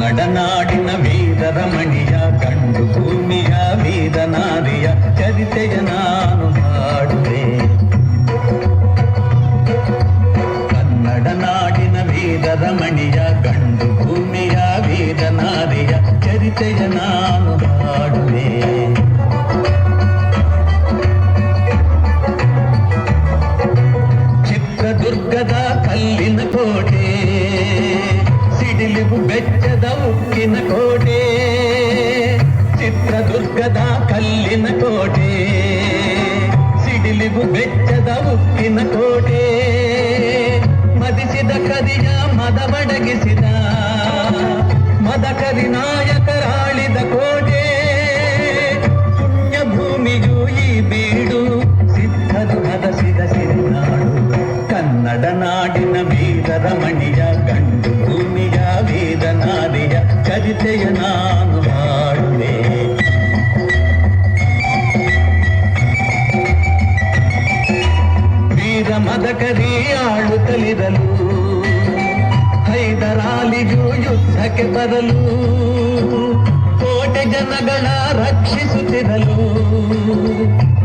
ಕನ್ನಡ ನಾಡಿನ ವೀರರಮಣಿಯ ಗಂಡು ಭೂಮಿಯ ವೀರನಾರಿಯ ಚರಿತೆಯ ನಾನು ಹಾಡುವೆ. ಕನ್ನಡ ನಾಡಿನ ವೀರರಮಣಿಯ ಗಂಡು ಭೂಮಿಯ ವೀರನಾರಿಯ ಚರಿತೆಯ ನಾನು ಹಾಡುವೆ. ಚಿತ್ರದುರ್ಗದ ಕಲ್ಲಿನ ಕೋಟೆ, ಸಿಡಿಲಿಗು ಬೆಚ್ಚದ ಉಕ್ಕಿನ ಕೋಟೆ. ಚಿತ್ರದುರ್ಗದ ಕಲ್ಲಿನ ಕೋಟೆ, ಸಿಡಿಲಿಗು ಬೆಚ್ಚದ ಉಕ್ಕಿನ ಕೋಟೆ. ಮದಿಸಿದ ಕರಿಯ ಮದವಡಗಿಸಿದ ಮದಕರಿ ನಾಯಕರಾಳಿದ ಕೋಟೆ. ಪುಣ್ಯ ಭೂಮಿಯು ಈ ಬೀಡು, ಸಿದ್ಧರು ಹದಸಿದ ಸಿರಿನಾಡು. ಕನ್ನಡ ನಾಡಿನ ವೀರರಮಣಿಯ ಗಂಡು ಭೂಮಿಯ ವೀರನಾರಿಯ ಚರಿತೆಯ ನಾನು ಹಾಡುವೆ. ವೀರ ಮದಕರಿ ಆಳುತ್ತಲಿರಲು, ಹೈದರಾಲಿಗೂ ಯುದ್ಧಕ್ಕೆ ಬರಲು, ಕೋಟೆ ಜನಗಳ ರಕ್ಷಿಸುತ್ತಿರಲು,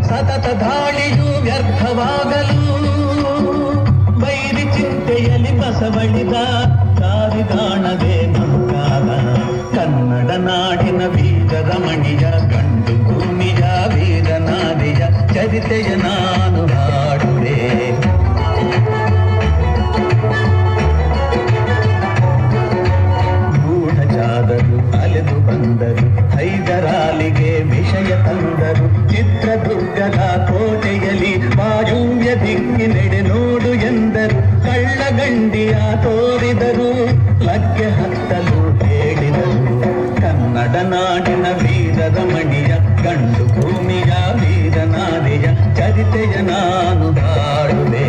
ಸತತ ದಾಳಿಯು ವ್ಯರ್ಥವಾಗಲು, ಬೈರಿ ಚಿಂತೆಯಲ್ಲಿ ಬಸವಳಿದ ದಾರಿಗಾಣದೆ ನಮಗಾದ. ಕನ್ನಡ ನಾಡಿನ ವೀರರಮಣಿಯ ಗಂಡು ಭೂಮಿಯ ವೀರನಾರಿಯ ಚರಿತೆಯ ನಾನು ಹಾಡುವೆ. ಗೂಢಚಾರರು ಅಲೆದು ಬಂದರು, ಹೈದರಾಲಿಗೆ ವಿಷಯ ತಂದರು. ಚಿತ್ರದುರ್ಗದ ಕೋಟೆಯಲ್ಲಿ ವಾಯುವ್ಯ ದಿಕ್ಕಿನೆಡೆ ನೋಡು ಎಂದರು. ಕಳ್ಳಗಂಡಿಯ ತೋರಿದರು, ಲಗ್ಗೆ ಹತ್ತಲು ಹೇಳಿದರು. ಕನ್ನಡ ನಾಡಿನ ವೀರರಮಣಿಯ ಗಂಡು ಭೂಮಿಯ ವೀರನಾರಿಯ ಚರಿತೆಯ ನಾನು ಹಾಡುವೆ.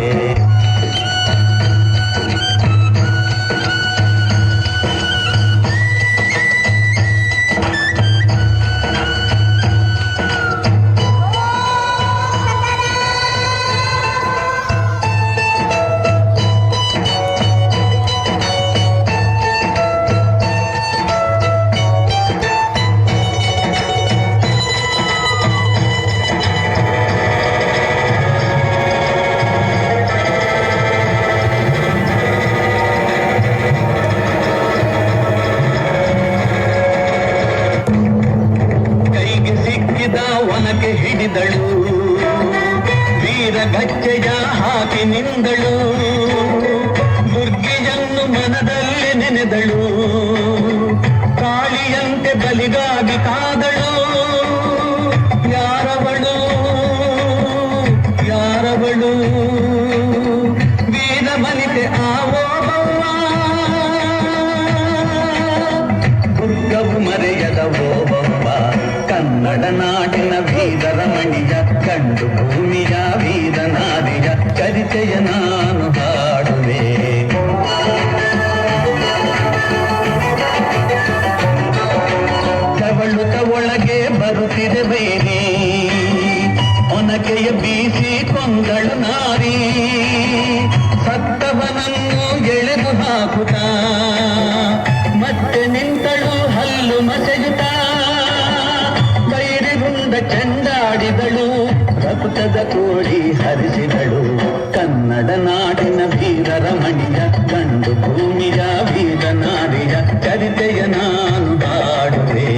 ಒನಕೆ ಹಿಡಿದಳು, ವೀರ ಗಚ್ಚೆಯ ಹಾಕಿ ನಿಂದಳು. ದುರ್ಗೆಯನ್ನು ಮನದಲ್ಲಿ ನೆನೆದಳು, ಕಾಳಿಯಂತೆ ಬಲಿಗಾಗಿ ಕಾದಳು. ಯಾರವಳು ಯಾರವಳು ವೀರ ವನಿತೆ ಆವೋಬವ್ವ, ದುರ್ಗವು ಮರೆಯದ ಓಬವ್ವ. ಕನ್ನಡ ನಾಡಿನ ವೀರರಮಣಿಯ ಗಂಡು ಭೂಮಿಯ ವೀರನಾರಿಯ ಚರಿತೆಯ ನಾನು ಹಾಡುವೆ. ಕವಳುತ ಒಳಗೆ ಬರುತ್ತಿದೆ ಬೇರೆ, ಒನಕೆಯ ಬೀಸಿ ಕೊಂದಳು ನಾರಿ. ಸತ್ತವನನ್ನು ಎಳೆದು ಹಾಕುತ್ತ ಮತ್ತೆ ನಿಂತಳು ಹಲ್ಲು ಮಸೆಯುತ್ತ. ಚೆಂಡಾಡಿದಳು, ರಕ್ತದ ಕೋಡಿ ಹರಿಸಿದಳು. ಕನ್ನಡ ನಾಡಿನ ವೀರರಮಣಿಯ ಗಂಡು ಭೂಮಿಯ ವೀರನಾರಿಯ ಚರಿತೆಯ ನಾನು ಹಾಡುವೆ.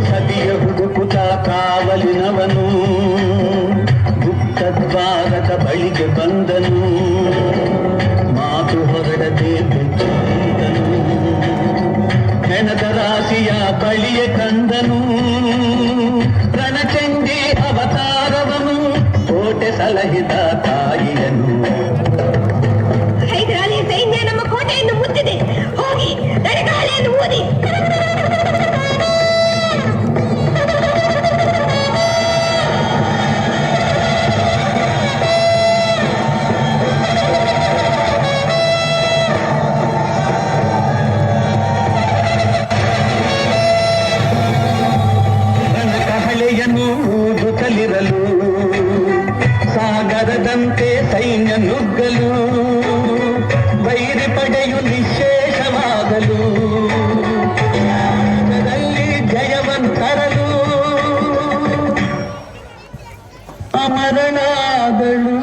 ಸದಿಯ ಹುಡುಕುತ ಕಾವಲಿನವನು, ದ್ವಾರದ ಬಳಿಗೆ ಬಂದನು. ಮಾತು ಹೊರಡದೆ ಬೆಚ್ಚಿದನು, ಹೆಣದ ರಾಶಿಯ ಬಳಿಯ ತಂದನು. ರಣಚಂಡಿ ಅವತಾರವನು, ಕೋಟೆ ಸಲಹಿದ ತಾಯಿಯನು. ಹೈದರಾಲಿ ಸೈನ್ಯ ನಮ್ಮ ಕೋಟೆಯನ್ನು ಮುತ್ತಿದೆ, ಹೋಗಿ ನಡಗಾಲೆಯನ್ನು ಊದಿ. ಸೈನ್ಯ ನುಗ್ಗಲು ವೈರಿ ಪಡೆಯು ನಿಶೇಷವಾಗಲು ಯುದ್ಧದಲ್ಲಿ ಜಯವನ್ನು ತರಲು ಅಮರನಾದಳು